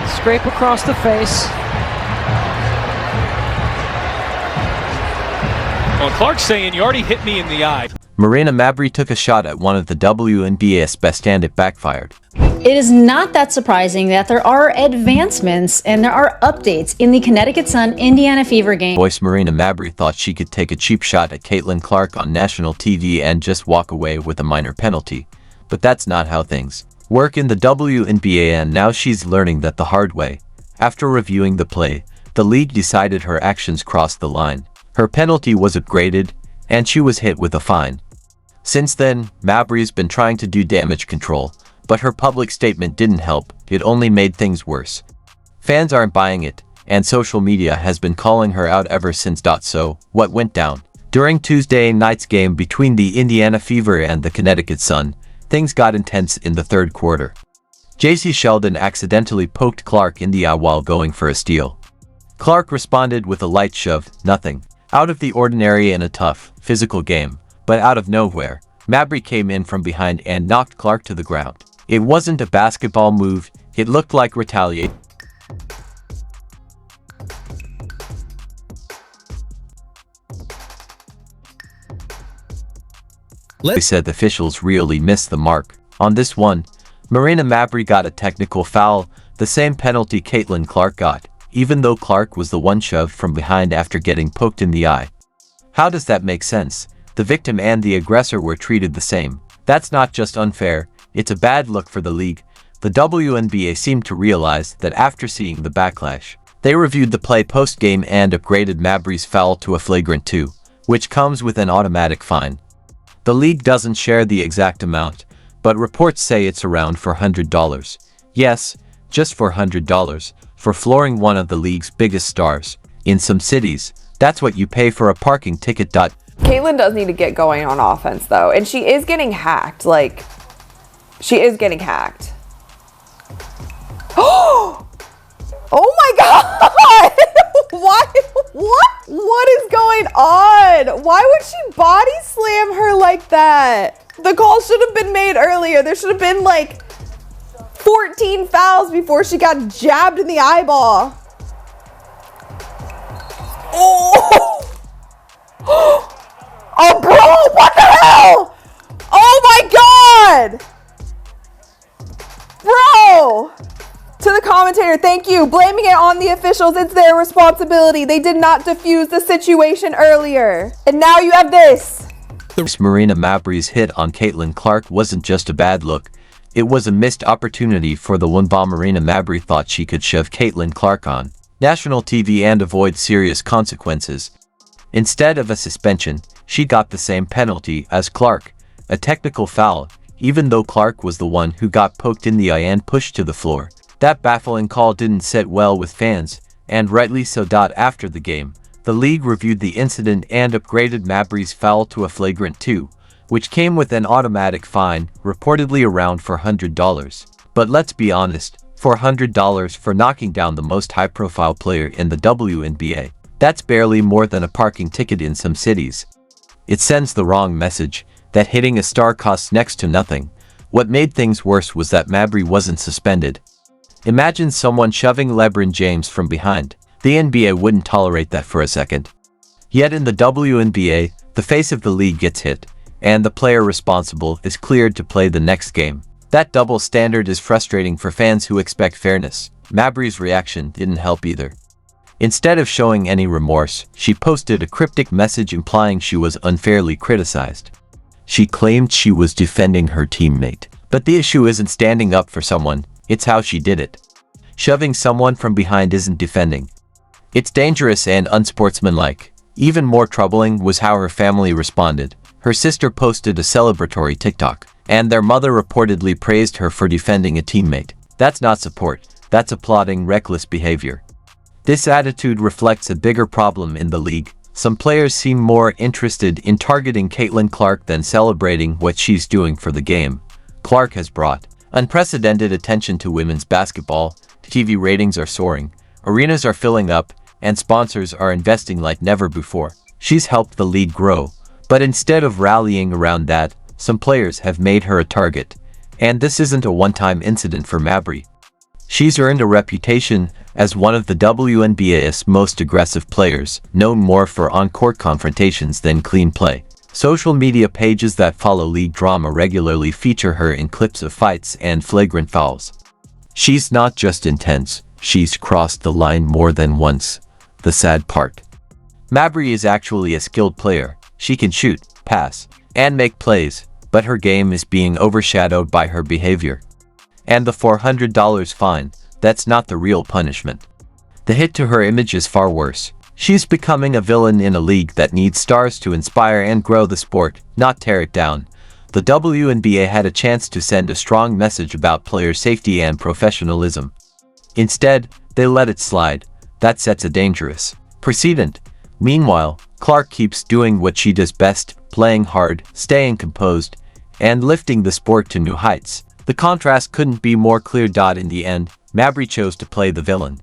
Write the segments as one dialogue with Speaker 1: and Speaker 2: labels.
Speaker 1: Scrape across the face.
Speaker 2: Well, Clark's saying, you already hit me in the eye.
Speaker 3: Marina Mabrey took a shot at one of the WNBA's best and it backfired.
Speaker 4: It is not that surprising that there are advancements and there are updates in the Connecticut Sun Indiana Fever game.
Speaker 3: Voice Marina Mabrey thought she could take a cheap shot at Caitlin Clark on national TV and just walk away with a minor penalty. But that's not how things work in the WNBA, and now she's learning that the hard way. After reviewing the play, the league decided her actions crossed the line. Her penalty was upgraded, and she was hit with a fine. Since then, Mabrey's been trying to do damage control, but her public statement didn't help. It only made things worse. Fans aren't buying it, and social media has been calling her out ever since. So, what went down? During Tuesday night's game between the Indiana Fever and the Connecticut Sun, things got intense in the third quarter. J.C. Sheldon accidentally poked Clark in the eye while going for a steal. Clark responded with a light shove, nothing out of the ordinary in a tough, physical game. But out of nowhere, Mabrey came in from behind and knocked Clark to the ground. It wasn't a basketball move, it looked like retaliation. They said the officials really missed the mark. On this one, Marina Mabrey got a technical foul, the same penalty Caitlin Clark got, even though Clark was the one shoved from behind after getting poked in the eye. How does that make sense? The victim and the aggressor were treated the same. That's not just unfair, it's a bad look for the league. The WNBA seemed to realize that after seeing the backlash. They reviewed the play post-game and upgraded Mabrey's foul to a flagrant 2, which comes with an automatic fine. The league doesn't share the exact amount, but reports say it's around $400. Yes, just $400, for flooring one of the league's biggest stars. In some cities, that's what you pay for a parking ticket.
Speaker 5: Caitlin does need to get going on offense, though, and she is getting hacked. Like, she is getting hacked. Oh my God! Why? What is going on? Why would she body slam her like that? The call should have been made earlier. There should have been like 14 fouls before she got jabbed in the eyeball. Oh! Oh, bro, what the hell? Oh my God! Bro! To the commentator, thank you. Blaming it on the officials, it's their responsibility. They did not defuse the situation earlier. And now you have this.
Speaker 3: Marina Mabrey's hit on Caitlin Clark wasn't just a bad look. It was a missed opportunity for the one ball. Marina Mabrey thought she could shove Caitlin Clark on national TV and avoid serious consequences. Instead of a suspension, she got the same penalty as Clark, a technical foul, even though Clark was the one who got poked in the eye and pushed to the floor. That baffling call didn't sit well with fans, and rightly so. After the game, the league reviewed the incident and upgraded Mabrey's foul to a flagrant 2, which came with an automatic fine, reportedly around $400. But let's be honest, $400 for knocking down the most high-profile player in the WNBA. That's barely more than a parking ticket in some cities. It sends the wrong message, that hitting a star costs next to nothing. What made things worse was that Mabrey wasn't suspended. Imagine someone shoving LeBron James from behind. The NBA wouldn't tolerate that for a second. Yet in the WNBA, the face of the league gets hit, and the player responsible is cleared to play the next game. That double standard is frustrating for fans who expect fairness. Mabrey's reaction didn't help either. Instead of showing any remorse, she posted a cryptic message implying she was unfairly criticized. She claimed she was defending her teammate. But the issue isn't standing up for someone, it's how she did it. Shoving someone from behind isn't defending. It's dangerous and unsportsmanlike. Even more troubling was how her family responded. Her sister posted a celebratory TikTok, and their mother reportedly praised her for defending a teammate. That's not support, that's applauding reckless behavior. This attitude reflects a bigger problem in the league. Some players seem more interested in targeting Caitlin Clark than celebrating what she's doing for the game. Clark has brought unprecedented attention to women's basketball. TV ratings are soaring, arenas are filling up, and sponsors are investing like never before. She's helped the league grow, but instead of rallying around that, some players have made her a target. And this isn't a one-time incident for Mabrey. She's earned a reputation as one of the WNBA's most aggressive players, known more for on-court confrontations than clean play. Social media pages that follow league drama regularly feature her in clips of fights and flagrant fouls. She's not just intense, she's crossed the line more than once. The sad part. Mabrey is actually a skilled player. She can shoot, pass, and make plays, but her game is being overshadowed by her behavior. And the $400 fine, that's not the real punishment. The hit to her image is far worse. She's becoming a villain in a league that needs stars to inspire and grow the sport, not tear it down. The WNBA had a chance to send a strong message about player safety and professionalism. Instead, they let it slide. That sets a dangerous precedent. Meanwhile, Clark keeps doing what she does best, playing hard, staying composed, and lifting the sport to new heights. The contrast couldn't be more clear. In the end, Mabrey chose to play the villain.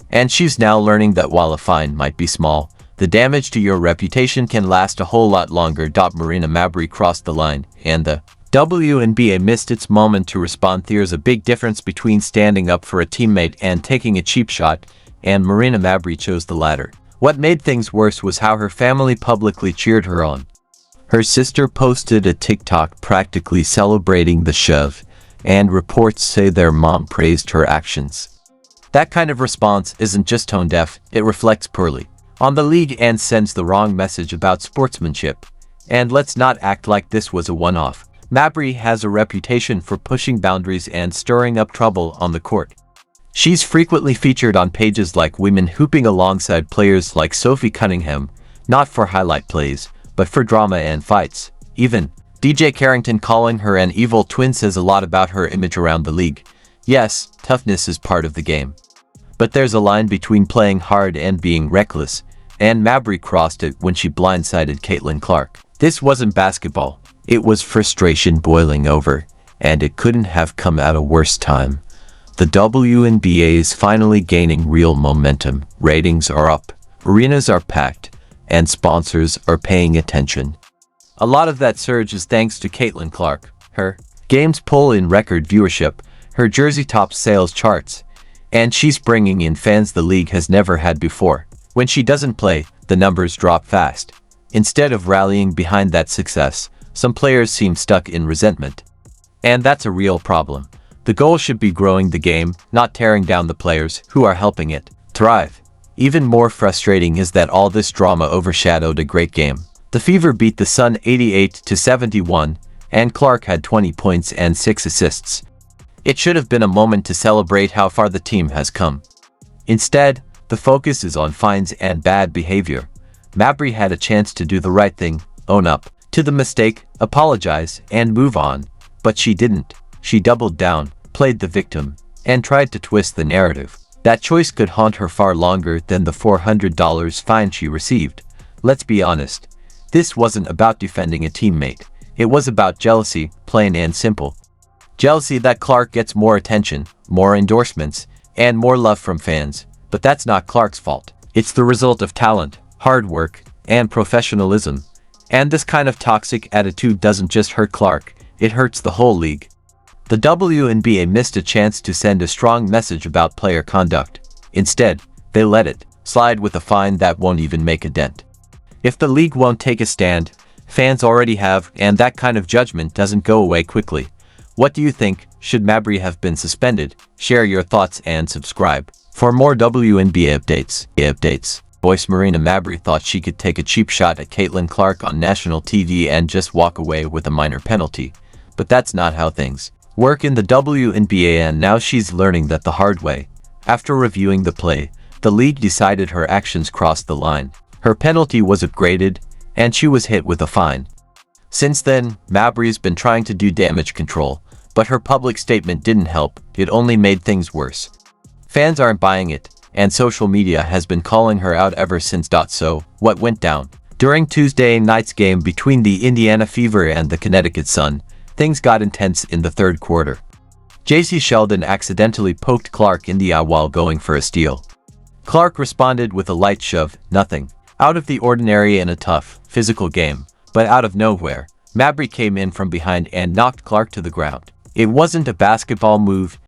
Speaker 3: And she's now learning that while a fine might be small, the damage to your reputation can last a whole lot longer. Marina Mabrey crossed the line, and the WNBA missed its moment to respond. There's a big difference between standing up for a teammate and taking a cheap shot, and Marina Mabrey chose the latter. What made things worse was how her family publicly cheered her on. Her sister posted a TikTok practically celebrating the shove, and reports say their mom praised her actions. That kind of response isn't just tone deaf, it reflects poorly on the league and sends the wrong message about sportsmanship. And let's not act like this was a one-off. Mabrey has a reputation for pushing boundaries and stirring up trouble on the court. She's frequently featured on pages like Women Hooping alongside players like Sophie Cunningham, not for highlight plays, but for drama and fights. Even DJ Carrington calling her an evil twin says a lot about her image around the league. Yes, toughness is part of the game. But there's a line between playing hard and being reckless, and Mabrey crossed it when she blindsided Caitlin Clark. This wasn't basketball. It was frustration boiling over, and it couldn't have come at a worse time. The WNBA is finally gaining real momentum. Ratings are up, arenas are packed, and sponsors are paying attention. A lot of that surge is thanks to Caitlin Clark. Her games pull in record viewership, her jersey tops sales charts, and she's bringing in fans the league has never had before. When she doesn't play, the numbers drop fast. Instead of rallying behind that success, some players seem stuck in resentment. And that's a real problem. The goal should be growing the game, not tearing down the players who are helping it thrive. Even more frustrating is that all this drama overshadowed a great game. The Fever beat the Sun 88-71, and Clark had 20 points and 6 assists. It should have been a moment to celebrate how far the team has come. Instead, the focus is on fines and bad behavior. Mabrey had a chance to do the right thing, own up to the mistake, apologize, and move on. But she didn't. She doubled down, played the victim, and tried to twist the narrative. That choice could haunt her far longer than the $400 fine she received. Let's be honest. This wasn't about defending a teammate. It was about jealousy, plain and simple. Jealousy that Clark gets more attention, more endorsements, and more love from fans. But that's not Clark's fault. It's the result of talent, hard work, and professionalism. And this kind of toxic attitude doesn't just hurt Clark, it hurts the whole league. The WNBA missed a chance to send a strong message about player conduct. Instead, they let it slide with a fine that won't even make a dent. If the league won't take a stand, fans already have, and that kind of judgment doesn't go away quickly. What do you think? Should Mabrey have been suspended? Share your thoughts and subscribe. For more WNBA updates. Voice Marina Mabrey thought she could take a cheap shot at Caitlin Clark on national TV and just walk away with a minor penalty. But that's not how things work in the WNBA, and now she's learning that the hard way. After reviewing the play, the league decided her actions crossed the line. Her penalty was upgraded, and she was hit with a fine. Since then, Mabrey's been trying to do damage control, but her public statement didn't help. It only made things worse. Fans aren't buying it, and social media has been calling her out ever since. So, what went down? During Tuesday night's game between the Indiana Fever and the Connecticut Sun, things got intense in the third quarter. J.C. Sheldon accidentally poked Clark in the eye while going for a steal. Clark responded with a light shove, nothing out of the ordinary in a tough, physical game. But out of nowhere, Mabrey came in from behind and knocked Clark to the ground. It wasn't a basketball move,